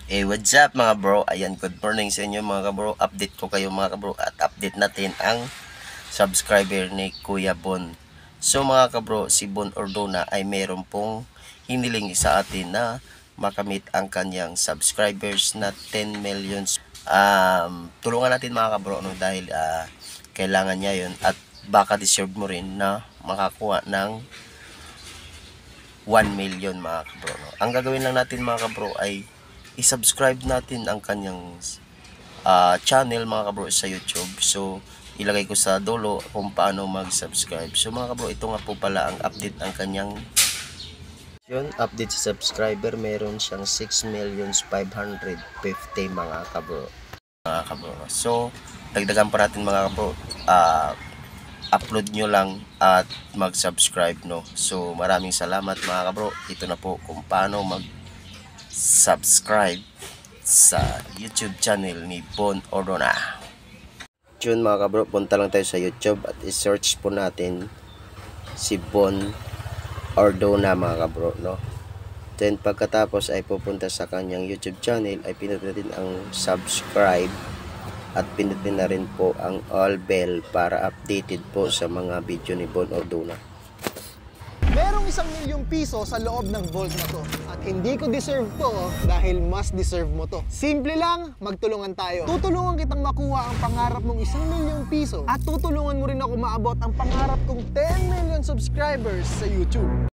What's up mga bro? Ayan, good morning sa inyo mga kabro. Update ko kayo mga kabro at update natin ang subscriber ni Kuya Bon. So mga kabro, si Bon Ordona ay meron pong hiniling sa atin na makamit ang kanyang subscribers na 10 million. Tulungan natin mga kabro no, dahil kailangan niya yun at baka deserve mo rin na makakuha ng 1 million mga kabro. No? Ang gagawin lang natin mga kabro ay i-subscribe natin ang kanyang channel mga kabro sa YouTube. So ilagay ko sa dulo kung paano mag-subscribe. So mga kabro, ito nga po pala ang update ng kanyang update sa subscriber. Meron siyang 6,550,000 mga kabro. So dagdagan pa natin mga kabro. Upload nyo lang at mag-subscribe no. So maraming salamat mga kabro. Ito na po kung paano mag-subscribe sa YouTube channel ni Bon Ordona. Yun mga kabro, punta lang tayo sa YouTube at i-search po natin si Bon Ordona mga kabro no. Then pagkatapos ay pupunta sa kanyang YouTube channel, ay pinutin ang subscribe at pinutin na rin po ang all bell para updated po sa mga video ni Bon Ordona. Merong 1,000,000 piso sa loob ng vault na to. At hindi ko deserve to dahil mas deserve mo to. Simple lang, magtulungan tayo. Tutulungan kitang makuha ang pangarap mong 1,000,000 piso. At tutulungan mo rin ako maabot ang pangarap kong 10 million subscribers sa YouTube.